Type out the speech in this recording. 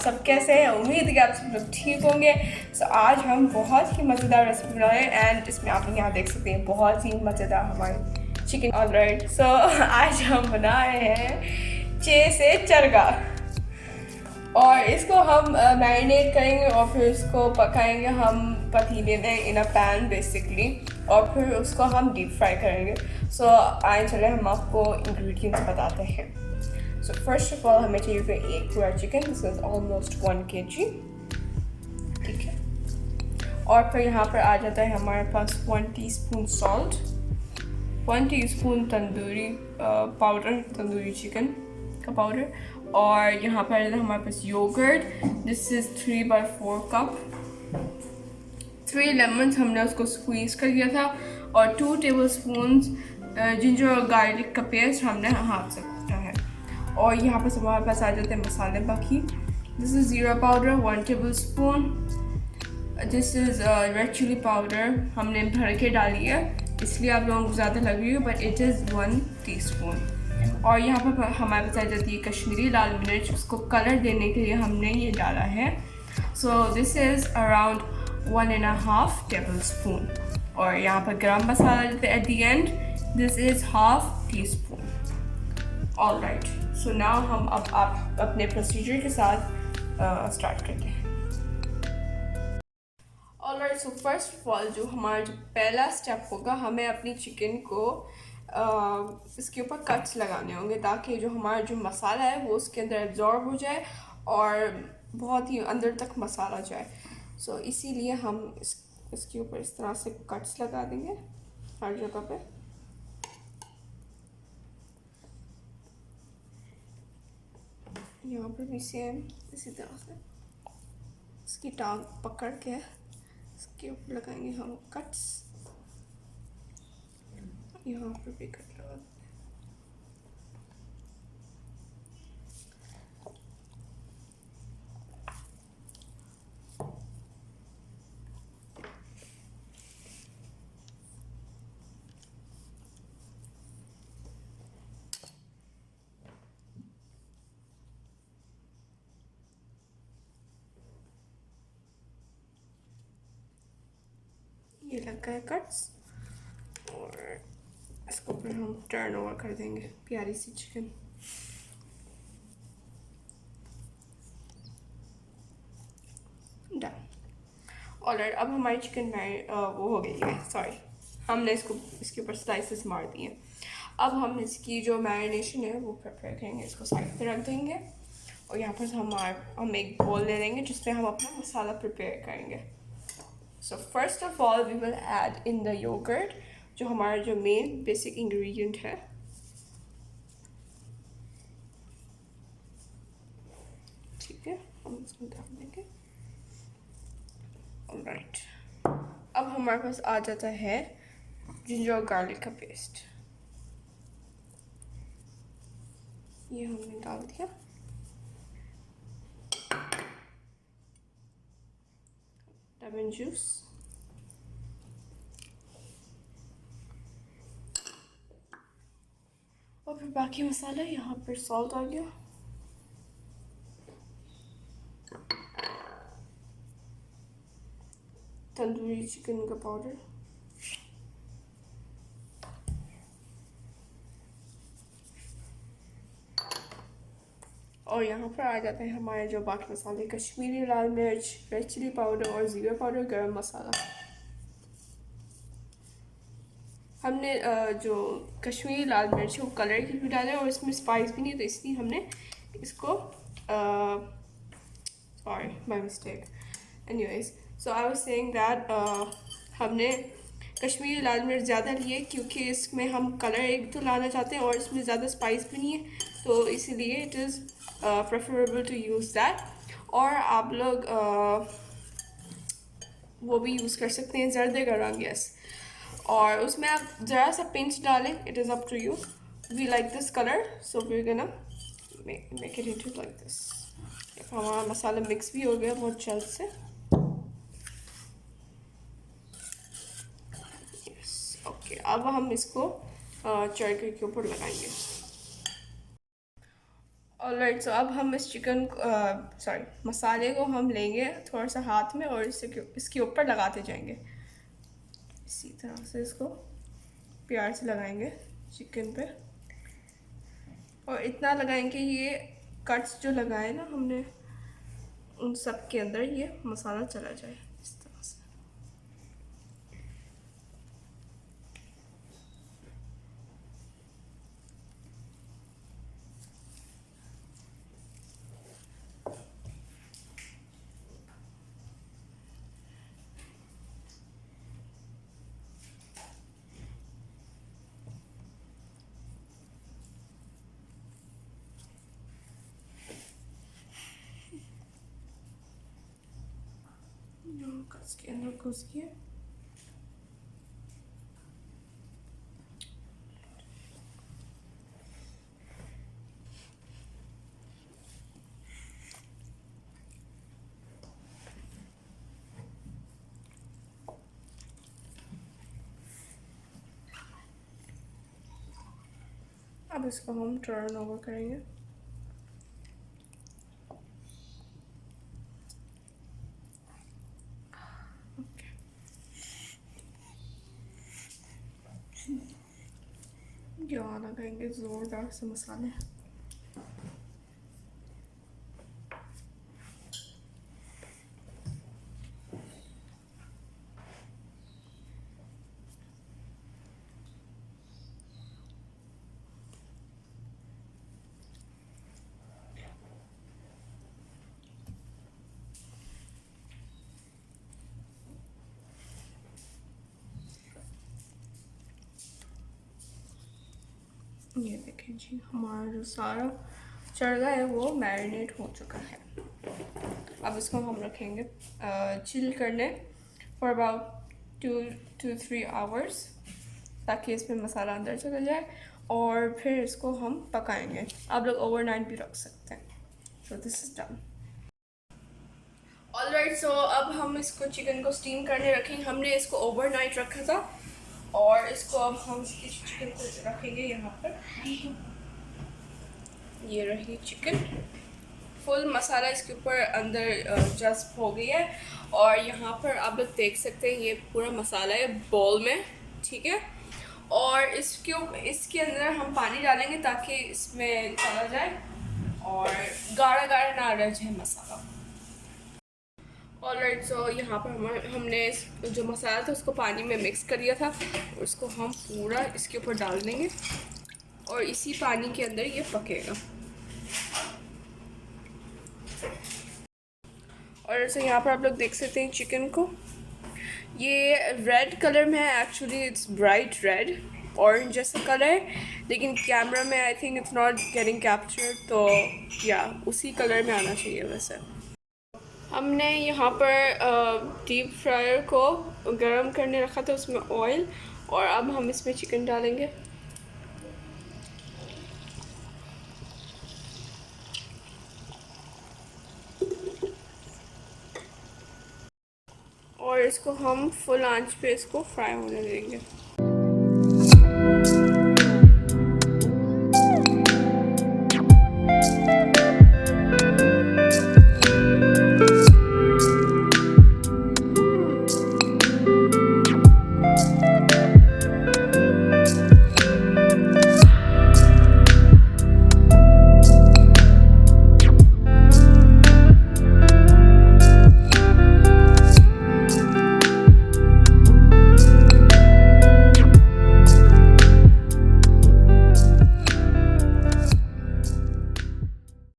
सब कैसे हैं? उम्मीद है कि आप सब लोग ठीक होंगे। सो आज हम बहुत ही मज़ेदार रेसिपी बना रहे हैं एंड इसमें आप लोग यहाँ देख सकते हैं बहुत ही मज़ेदार हमारी चिकन। ऑलराइट, सो आज हम बना रहे हैं से चरगा और इसको हम मैरिनेट करेंगे और फिर इसको पकाएंगे हम पतीले में इन अ पैन बेसिकली, और फिर उसको हम डीप फ्राई करेंगे। सो आए चले हम आपको इंग्रेडिएंट्स बताते हैं। सो फर्स्ट ऑफ ऑल हमें चाहिए फिर एक पूरा chicken, this is almost 1 kg, ठीक है। और फिर यहाँ पर आ जाता है हमारे पास 1 teaspoon salt, 1 teaspoon tandoori powder, tandoori chicken का पाउडर, और यहाँ पर आ जाता है हमारे पास yoghurt, this is 3/4 cup, 3 lemons हमने उसको स्क्वीज़ कर दिया था, और 2 टेबलस्पून जिंजर और गार्लिक का पेस्ट हमने हाथ से कूटा है। और यहाँ पर हमारे पास आ जाते हैं मसाले बाकी, this is jeera powder 1 tablespoon, this is red chilli powder हमने भर के डाली है इसलिए आप लोगों को ज़्यादा लग रही है, बट इट इज़ 1 टीस्पून। और यहाँ पर हमारे पास आ जाती है कश्मीरी लाल मिर्च, उसको कलर देने के लिए हमने ये डाला है। सो दिस इज़ अराउंड 1.5 टेबलस्पून। और यहाँ पर गरम मसाला देते हैं at the and, this is 1/2 teaspoon. Alright, so now हम अब आप अपने प्रोसीजर के साथ स्टार्ट करते हैं। Alright, so first of all जो हमारा जो पहला स्टेप होगा, हमें अपनी चिकन को इसके ऊपर कट्स लगाने होंगे ताकि जो हमारा जो मसाला है वो उसके अंदर एब्जॉर्ब हो जाए और बहुत ही अंदर तक मसाला जाए। सो इसीलिए हम इसके ऊपर इस तरह से कट्स लगा देंगे हर जगह पे। यहाँ पर भी सेम इसी तरह से इसकी टांग पकड़ के इसके ऊपर लगाएंगे हम कट्स, यहाँ पर भी कट लगा देंगे। ये लग गए कट्स और इसको फिर हम टर्न ओवर कर देंगे प्यारी सी चिकन। डन। ऑलराइट, अब हमारी चिकन वो हो गई है, सॉरी हमने इसको इसके ऊपर स्लाइसेस मार दिए। अब हम इसकी जो मैरिनेशन है वो प्रिपेयर करेंगे, इसको साइड पे रख देंगे और यहाँ पर हम एक बोल ले लेंगे जिसमें हम अपना मसाला प्रिपेयर करेंगे। So first of all we will add in the yoghurt, जो हमारा जो मेन बेसिक इंग्रेडिएंट है। ठीक है, हम इसको डाल देंगे। ऑलराइट, अब हमारे पास आ जाता है जिंजर और गार्लिक का पेस्ट, ये हमने डाल दिया। लेमन जूस, और फिर बाकी मसाला, यहाँ पर सॉल्ट आ गया, तंदूरी चिकन का पाउडर, और यहाँ पर आ जाते हैं हमारे जो बाकी मसाले, कश्मीरी लाल मिर्च, रेड चिली पाउडर और ज़ीरा पाउडर, गरम मसाला। हमने जो कश्मीरी लाल मिर्च वो कलर के लिए डाला है और इसमें स्पाइस भी नहीं, तो इसलिए हमने इसको sorry my mistake. Anyways, so I was saying that हमने कश्मीरी लाल मिर्च ज़्यादा लिए क्योंकि इसमें हम कलर एक तो लाना चाहते हैं और इसमें ज़्यादा स्पाइस भी नहीं है, तो इसीलिए it is preferable to use that. और आप लोग वो भी यूज़ कर सकते हैं जर्दे का रंग, यस, और उसमें आप ज़रा सा पिंच डालें, it is up to you. We like this colour, so we gonna make it into like this. हमारा मसाला मिक्स भी हो गया बहुत जल्द से। यस, ओके, अब हम इसको चरखे के ऊपर लगाएंगे। ऑलराइट, सो अब हम इस चिकन मसाले को हम लेंगे थोड़ा सा हाथ में और इसके ऊपर लगाते जाएंगे। इसी तरह से इसको प्यार से लगाएंगे चिकन पे, और इतना लगाएंगे ये कट्स जो लगाए ना हमने उन सब के अंदर ये मसाला चला जाए इस तरह से। इसके अंदर घुस गया। अब इसको हम टर्न ओवर करेंगे। यहाँ लगाएंगे ज़ोरदार से मसाले। ये देखें जी, हमारा जो सारा चरगा है वो मैरिनेट हो चुका है। अब इसको हम रखेंगे चिल करने फॉर अबाउट 2 to 3 आवर्स, ताकि इसमें मसाला अंदर चला जाए, और फिर इसको हम पकाएंगे। आप लोग ओवरनाइट भी रख सकते हैं। So this is done. Alright, so अब हम इसको चिकन को स्टीम करने रखेंगे। हमने इसको ओवरनाइट रखा था, और इसको अब हम इस चिकन को रखेंगे यहाँ पर। ये रही चिकन, फुल मसाला इसके ऊपर अंदर जस्ट हो गई है, और यहाँ पर आप लोग देख सकते हैं ये पूरा मसाला है बॉल में, ठीक है। और इसके अंदर हम पानी डालेंगे ताकि इसमें चला जाए और गाढ़ा गाढ़ा ना रह जाए मसाला। ऑलराइट, सो यहाँ पर हमने जो मसाला था उसको पानी में मिक्स कर दिया था, उसको हम पूरा इसके ऊपर डाल देंगे, और इसी पानी के अंदर ये पकेगा। और ऐसे यहाँ पर आप लोग देख सकते हैं चिकन को, ये रेड कलर में है। Actually it's bright red, orange जैसा कलर है, लेकिन कैमरा में I think it's not getting captured, तो या उसी कलर में आना चाहिए। वैसे हमने यहाँ पर डीप फ्रायर को गरम करने रखा था, उसमें ऑयल, और अब हम इसमें चिकन डालेंगे। और इसको हम फुल आंच पे इसको फ्राई होने देंगे।